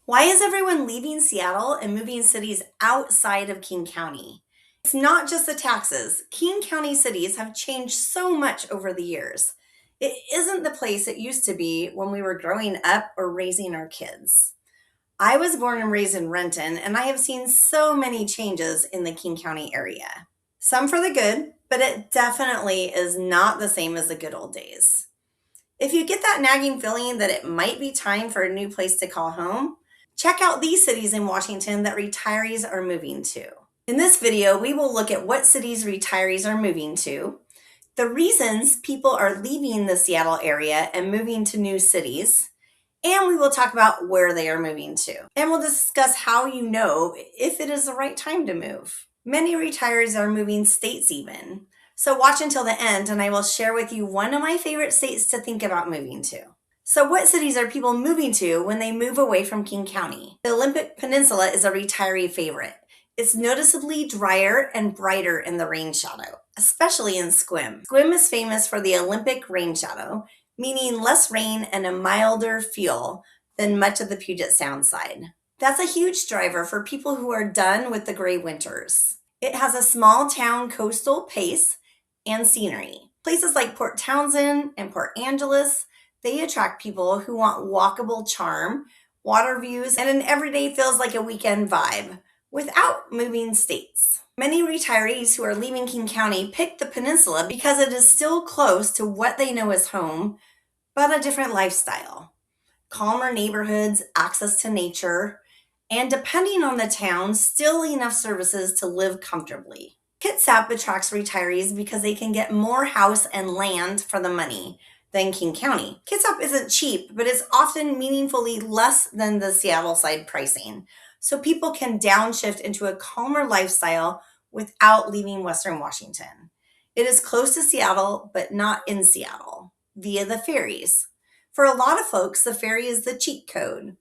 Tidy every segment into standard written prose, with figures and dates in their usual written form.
Why is everyone leaving Seattle and moving cities outside of King County? It's not just the taxes. King County cities have changed so much over the years. It isn't the place it used to be when we were growing up or raising our kids. I was born and raised in Renton, and I have seen so many changes in the King County area. Some for the good, but it definitely is not the same as the good old days. If you get that nagging feeling that it might be time for a new place to call home, check out these cities in Washington that retirees are moving to. In this video, we will look at what cities retirees are moving to, the reasons people are leaving the Seattle area and moving to new cities, and we will talk about where they are moving to. And we'll discuss how you know if it is the right time to move. Many retirees are moving states even. So watch until the end and I will share with you one of my favorite states to think about moving to. So what cities are people moving to when they move away from King County? The Olympic Peninsula is a retiree favorite. It's noticeably drier and brighter in the rain shadow, especially in Sequim. Sequim is famous for the Olympic rain shadow, meaning less rain and a milder feel than much of the Puget Sound side. That's a huge driver for people who are done with the gray winters. It has a small town coastal pace and scenery. Places like Port Townsend and Port Angeles, they attract people who want walkable charm, water views, and an everyday feels like a weekend vibe without moving states. Many retirees who are leaving King County pick the peninsula because it is still close to what they know as home, but a different lifestyle. Calmer neighborhoods, access to nature, and depending on the town, still enough services to live comfortably. Kitsap attracts retirees because they can get more house and land for the money than King County. Kitsap isn't cheap, but it's often meaningfully less than the Seattle side pricing, so people can downshift into a calmer lifestyle without leaving Western Washington. It is close to Seattle, but not in Seattle, via the ferries. For a lot of folks, the ferry is the cheat code.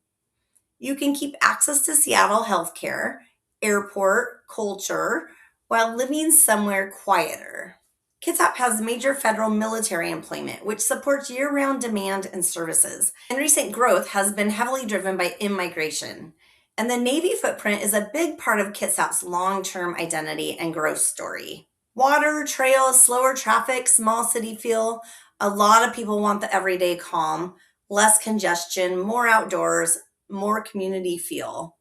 You can keep access to Seattle healthcare, airport, culture, while living somewhere quieter. Kitsap has major federal military employment, which supports year-round demand and services. And recent growth has been heavily driven by immigration. And the Navy footprint is a big part of Kitsap's long-term identity and growth story. Water, trails, slower traffic, small city feel. A lot of people want the everyday calm, less congestion, more outdoors, more community feel,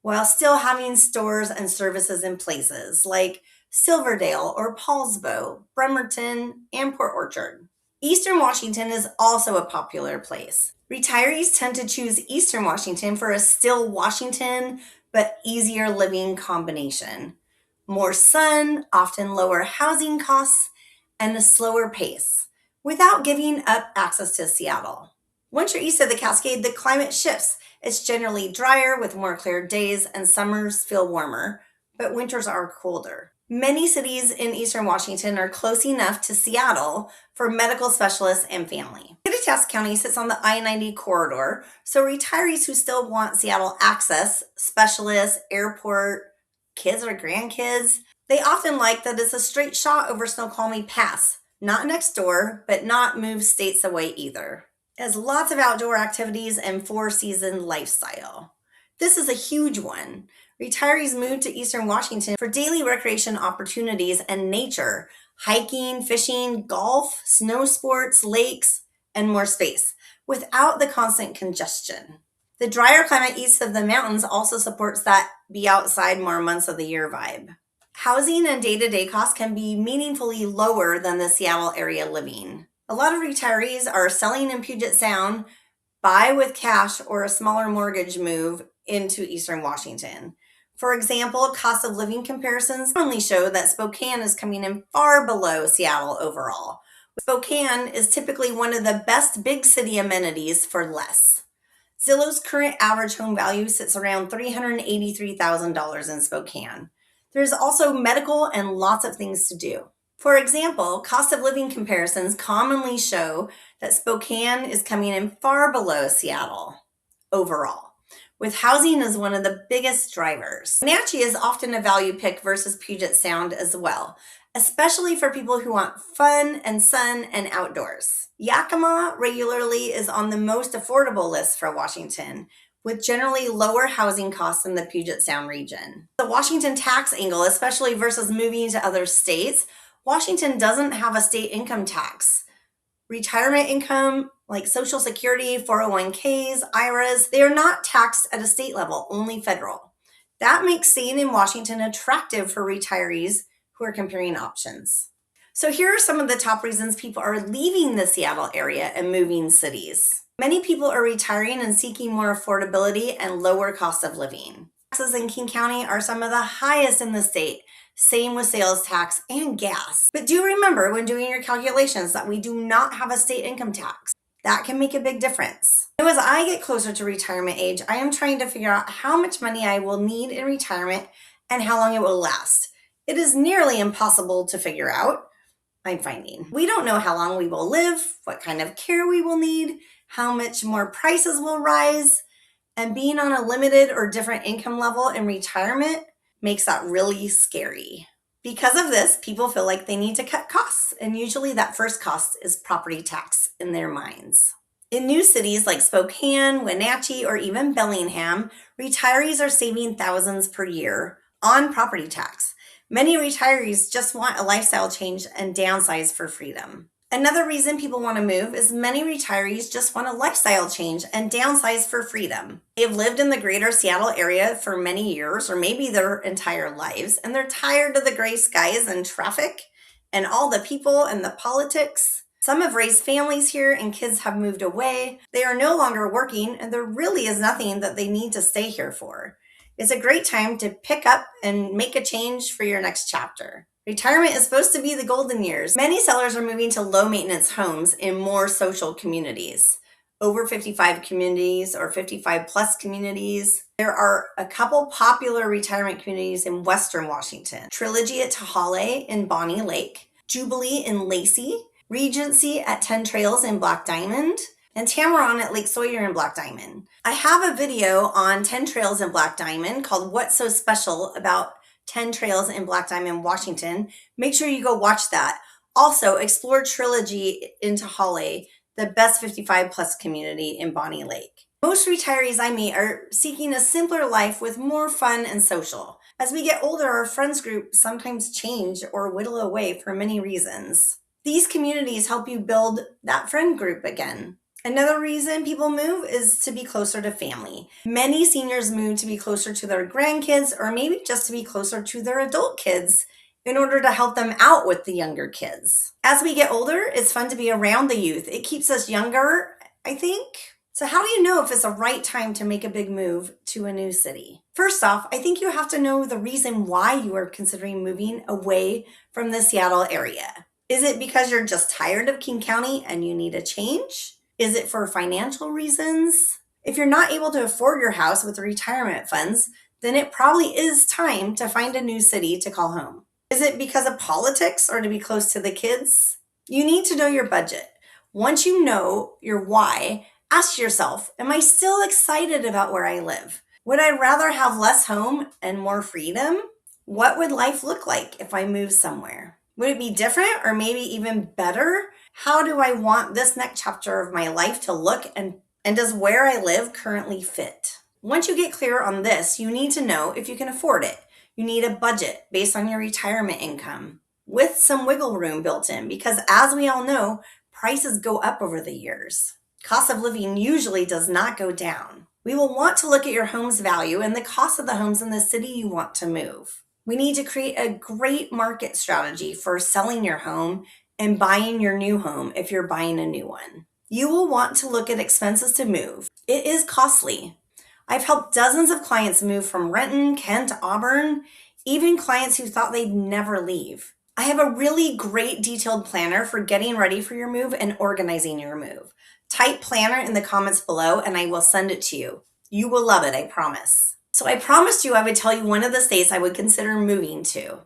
while still having stores and services in places like Silverdale or Paulsbo, Bremerton, and Port Orchard. Eastern Washington is also a popular place. Retirees tend to choose Eastern Washington for a still Washington, but easier living combination. More sun, often lower housing costs, and a slower pace, without giving up access to Seattle. Once you're east of the Cascade, the climate shifts. It's generally drier with more clear days and summers feel warmer, but winters are colder. Many cities in Eastern Washington are close enough to Seattle for medical specialists and family. Kittitas County sits on the I-90 corridor, so retirees who still want Seattle access, specialists, airport, kids or grandkids, they often like that it's a straight shot over Snoqualmie Pass, not next door, but not move states away either. It has lots of outdoor activities and four-season lifestyle. This is a huge one. Retirees move to Eastern Washington for daily recreation opportunities and nature, hiking, fishing, golf, snow sports, lakes, and more space, without the constant congestion. The drier climate east of the mountains also supports that be outside more months of the year vibe. Housing and day-to-day costs can be meaningfully lower than the Seattle area living. A lot of retirees are selling in Puget Sound, buy with cash or a smaller mortgage move into Eastern Washington. For example, cost of living comparisons only show that Spokane is coming in far below Seattle overall. Spokane is typically one of the best big city amenities for less. Zillow's current average home value sits around $383,000 in Spokane. There's also medical and lots of things to do. For example, cost of living comparisons commonly show that Spokane is coming in far below Seattle overall, with housing as one of the biggest drivers. Wenatchee is often a value pick versus Puget Sound as well, especially for people who want fun and sun and outdoors. Yakima regularly is on the most affordable list for Washington, with generally lower housing costs in the Puget Sound region. The Washington tax angle, especially versus moving to other states, Washington doesn't have a state income tax. Retirement income, like Social Security, 401ks, IRAs, they are not taxed at a state level, only federal. That makes staying in Washington attractive for retirees who are comparing options. So here are some of the top reasons people are leaving the Seattle area and moving cities. Many people are retiring and seeking more affordability and lower cost of living. Taxes in King County are some of the highest in the state. Same with sales tax and gas. But do remember when doing your calculations that we do not have a state income tax. That can make a big difference. So as I get closer to retirement age, I am trying to figure out how much money I will need in retirement and how long it will last. It is nearly impossible to figure out, I'm finding. We don't know how long we will live, what kind of care we will need, how much more prices will rise, and being on a limited or different income level in retirement makes that really scary. Because of this, people feel like they need to cut costs, and usually that first cost is property tax in their minds. In new cities like Spokane, Wenatchee, or even Bellingham, retirees are saving thousands per year on property tax. Many retirees just want a lifestyle change and downsize for freedom. Another reason people want to move is many retirees just want a lifestyle change and downsize for freedom. They've lived in the greater Seattle area for many years or maybe their entire lives, and they're tired of the gray skies and traffic and all the people and the politics. Some have raised families here and kids have moved away. They are no longer working and there really is nothing that they need to stay here for. It's a great time to pick up and make a change for your next chapter. Retirement is supposed to be the golden years. Many sellers are moving to low maintenance homes in more social communities, over 55 communities or 55 plus communities. There are a couple popular retirement communities in Western Washington: Trilogy at Tahale in Bonnie Lake, Jubilee in Lacey, Regency at 10 Trails in Black Diamond, and Tamaron at Lake Sawyer in Black Diamond. I have a video on 10 Trails in Black Diamond called What's So Special About 10 Trails in Black Diamond, Washington. Make sure you go watch that. Also, explore Trilogy in Tahale, the best 55 plus community in Bonnie Lake. Most retirees I meet are seeking a simpler life with more fun and social. As we get older, our friends group sometimes change or whittle away for many reasons. These communities help you build that friend group again. Another reason people move is to be closer to family. Many seniors move to be closer to their grandkids or maybe just to be closer to their adult kids in order to help them out with the younger kids. As we get older, it's fun to be around the youth. It keeps us younger, I think. So how do you know if it's the right time to make a big move to a new city? First off, I think you have to know the reason why you are considering moving away from the Seattle area. Is it because you're just tired of King County and you need a change? Is it for financial reasons? If you're not able to afford your house with the retirement funds, then it probably is time to find a new city to call home. Is it because of politics or to be close to the kids? You need to know your budget. Once you know your why, ask yourself, am I still excited about where I live? Would I rather have less home and more freedom? What would life look like if I moved somewhere? Would it be different or maybe even better? How do I want this next chapter of my life to look, and does where I live currently fit? Once you get clear on this, you need to know if you can afford it. You need a budget based on your retirement income with some wiggle room built in, because as we all know, prices go up over the years. Cost of living usually does not go down. We will want to look at your home's value and the cost of the homes in the city you want to move. We need to create a great market strategy for selling your home and buying your new home if you're buying a new one. You will want to look at expenses to move. It is costly. I've helped dozens of clients move from Renton, Kent, Auburn, even clients who thought they'd never leave. I have a really great detailed planner for getting ready for your move and organizing your move. Type planner in the comments below and I will send it to you. You will love it, I promise. So I promised you I would tell you one of the states I would consider moving to.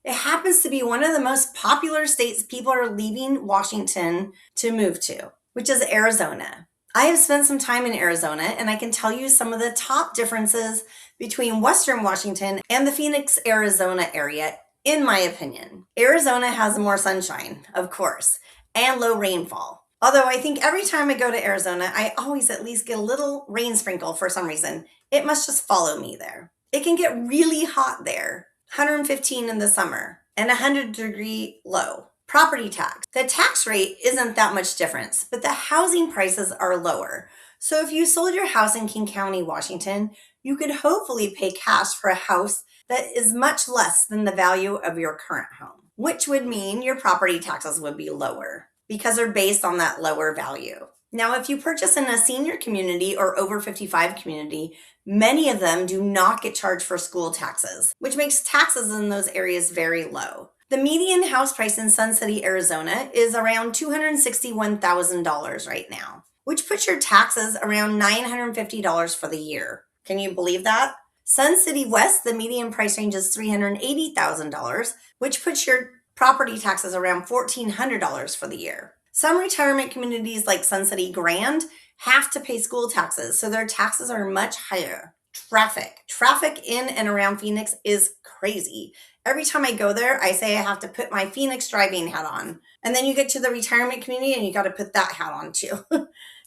It happens to be one of the most popular states people are leaving Washington to move to, which is Arizona. I have spent some time in Arizona and I can tell you some of the top differences between Western Washington and the Phoenix, Arizona area, in my opinion. Arizona has more sunshine, of course, and low rainfall. Although I think every time I go to Arizona, I always at least get a little rain sprinkle for some reason. It must just follow me there. It can get really hot there, 115 in the summer and 100-degree low. Property tax. The tax rate isn't that much difference, but the housing prices are lower. So if you sold your house in King County, Washington, you could hopefully pay cash for a house that is much less than the value of your current home, which would mean your property taxes would be lower because they're based on that lower value. Now, if you purchase in a senior community or over 55 community, many of them do not get charged for school taxes, which makes taxes in those areas very low. The median house price in Sun City, Arizona is around $261,000 right now, which puts your taxes around $950 for the year. Can you believe that? Sun City West, the median price range is $380,000, which puts your property taxes around $1,400 for the year. Some retirement communities like Sun City Grand have to pay school taxes, so their taxes are much higher. Traffic in and around Phoenix is crazy. Every time I go there, I say I have to put my Phoenix driving hat on. And then you get to the retirement community and you got to put that hat on too.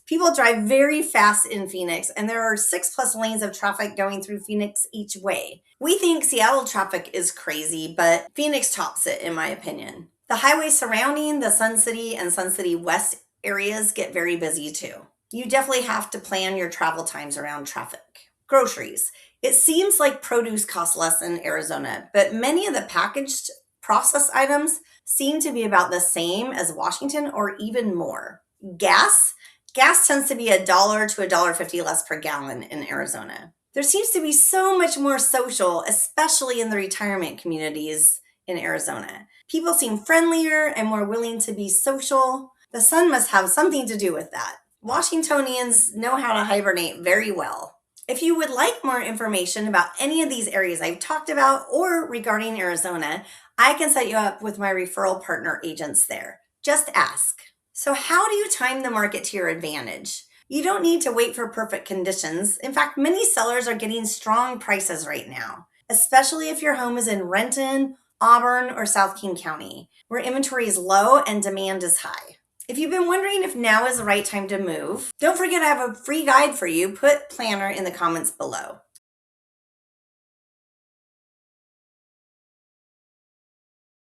People drive very fast in Phoenix, and there are 6+ lanes of traffic going through Phoenix each way. We think Seattle traffic is crazy, but Phoenix tops it, in my opinion. The highways surrounding the Sun City and Sun City West areas get very busy too. You definitely have to plan your travel times around traffic. Groceries. It seems like produce costs less in Arizona, but many of the packaged processed items seem to be about the same as Washington or even more. Gas tends to be $1 to $1.50 less per gallon in Arizona. There seems to be so much more social, especially in the retirement communities in Arizona. People seem friendlier and more willing to be social. The sun must have something to do with that. Washingtonians know how to hibernate very well. If you would like more information about any of these areas I've talked about or regarding Arizona, I can set you up with my referral partner agents there. Just ask. So how do you time the market to your advantage? You don't need to wait for perfect conditions. In fact, many sellers are getting strong prices right now, especially if your home is in Renton, Auburn, or South King County, where inventory is low and demand is high. If you've been wondering if now is the right time to move, don't forget I have a free guide for you. Put planner in the comments below.